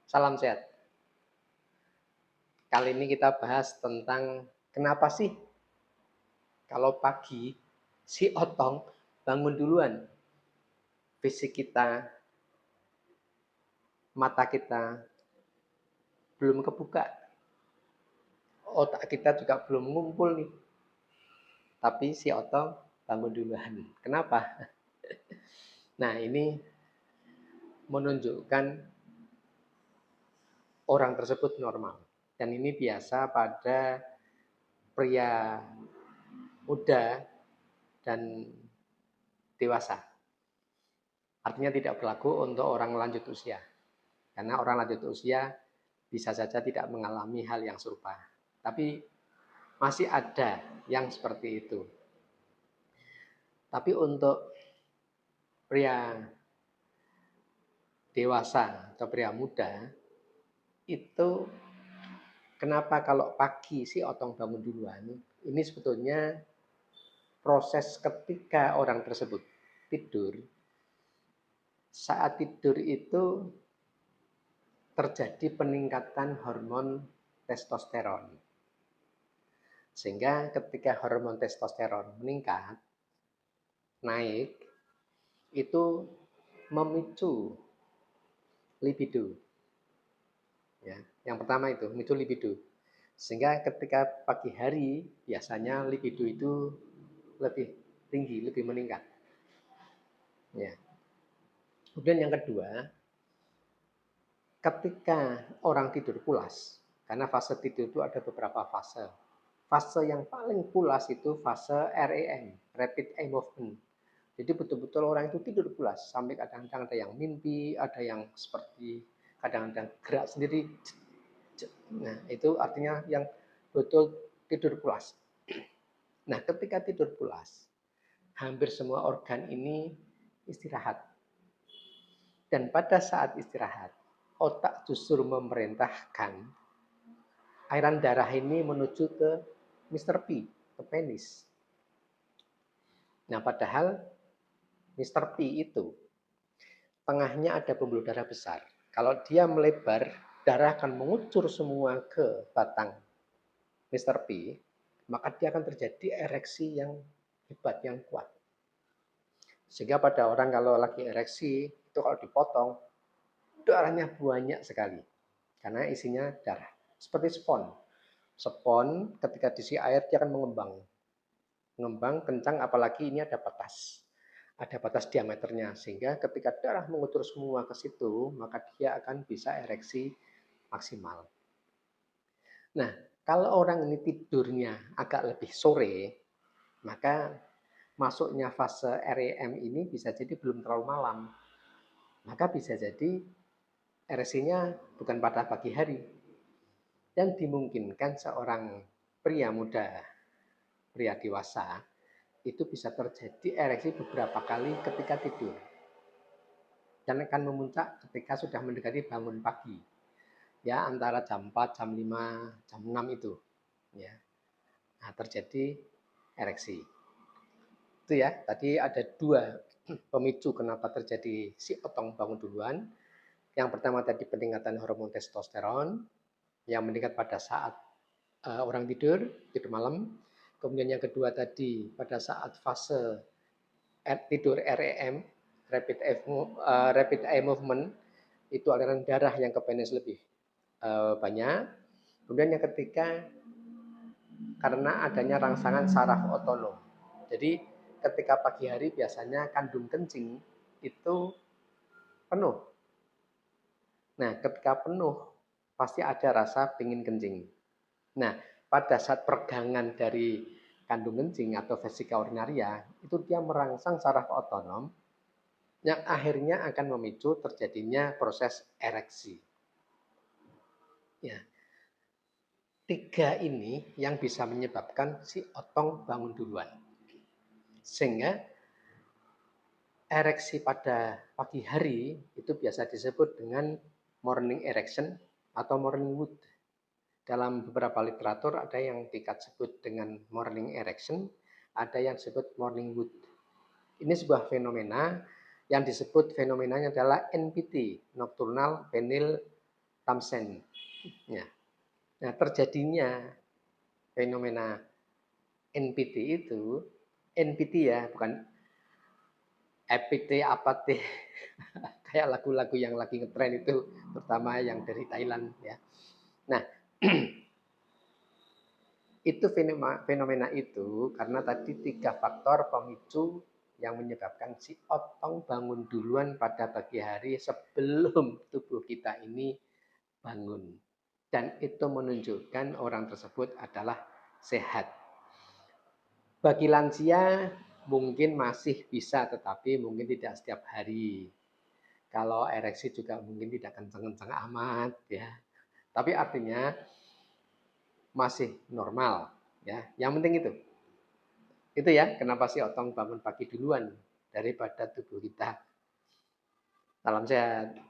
Salam sehat. Kali ini kita bahas tentang kenapa sih kalau pagi si otong bangun duluan. Fisik kita, mata kita belum kebuka. Otak kita juga belum ngumpul nih. Tapi si otong bangun duluan. Kenapa? Nah, ini menunjukkan orang tersebut normal. Dan ini biasa pada pria muda dan dewasa. Artinya tidak berlaku untuk orang lanjut usia. Karena orang lanjut usia bisa saja tidak mengalami hal yang serupa. Tapi masih ada yang seperti itu. Tapi untuk pria dewasa atau pria muda, itu kenapa kalau pagi si otong bangun duluan, ini sebetulnya proses ketika orang tersebut tidur. Saat tidur itu terjadi peningkatan hormon testosteron. Sehingga ketika hormon testosteron meningkat, naik, itu memicu libido. Ya, yang pertama itu memicu libido. Sehingga ketika pagi hari biasanya libido itu lebih tinggi, lebih meningkat. Ya. Kemudian yang kedua, ketika orang tidur pulas, karena fase tidur itu ada beberapa fase. Fase yang paling pulas itu fase REM, Rapid Eye Movement. Jadi betul-betul orang itu tidur pulas, sampai kadang-kadang ada yang mimpi, ada yang seperti kadang-kadang gerak sendiri. Nah, itu artinya yang betul tidur pulas. Nah, ketika tidur pulas, hampir semua organ ini istirahat. Dan pada saat istirahat, otak justru memerintahkan aliran darah ini menuju ke Mr. P, ke penis. Nah, padahal Mr. P itu tengahnya ada pembuluh darah besar. Kalau dia melebar, darah akan mengucur semua ke batang Mr. P, maka dia akan terjadi ereksi yang hebat, yang kuat. Sehingga pada orang kalau lagi ereksi, itu kalau dipotong, darahnya banyak sekali. Karena isinya darah. Seperti spon. Spon ketika diisi air, dia akan mengembang. Mengembang kencang, apalagi ini ada batas. Ada batas diameternya. Sehingga ketika darah mengucur semua ke situ, maka dia akan bisa ereksi maksimal. Nah, kalau orang ini tidurnya agak lebih sore, maka masuknya fase REM ini bisa jadi belum terlalu malam. Maka bisa jadi ereksinya bukan pada pagi hari. Dan dimungkinkan seorang pria muda, pria dewasa, itu bisa terjadi ereksi beberapa kali ketika tidur. Dan akan memuncak ketika sudah mendekati bangun pagi. Ya, antara jam 4, jam 5, jam 6 itu. Ya. Nah, terjadi ereksi. Itu ya, tadi ada dua pemicu kenapa terjadi si otong bangun duluan. Yang pertama tadi peningkatan hormon testosteron yang meningkat pada saat orang tidur malam. Kemudian yang kedua tadi pada saat fase tidur REM, rapid eye movement, itu aliran darah yang ke penis lebih banyak. Kemudian yang ketiga karena adanya rangsangan saraf otonom. Jadi ketika pagi hari biasanya kandung kencing itu penuh. Nah, ketika penuh pasti ada rasa pingin kencing. Nah, pada saat pergangan dari kandung kencing atau vesika urinaria, itu dia merangsang saraf otonom yang akhirnya akan memicu terjadinya proses ereksi. Ya. Tiga ini yang bisa menyebabkan si otong bangun duluan. Sehingga ereksi pada pagi hari itu biasa disebut dengan morning erection atau morning wood. Dalam beberapa literatur ada yang disebut dengan morning erection, ada yang disebut morning wood. Ini sebuah fenomena yang disebut fenomenanya adalah NPT, nocturnal penile Thamsen. Ya. Nah, terjadinya fenomena NPT itu, NPT ya, bukan EPT apa T, kayak lagu-lagu yang lagi ngetren itu, terutama yang dari Thailand ya. Nah, itu fenomena itu karena tadi 3 faktor pemicu yang menyebabkan si otong bangun duluan pada pagi hari sebelum tubuh kita ini bangun. Dan itu menunjukkan orang tersebut adalah sehat. Bagi lansia mungkin masih bisa, tetapi mungkin tidak setiap hari. Kalau ereksi juga mungkin tidak kencang-kencang amat ya. Tapi artinya masih normal ya. Yang penting itu. Itu ya kenapa si otong bangun pagi duluan daripada tubuh kita. Salam sehat.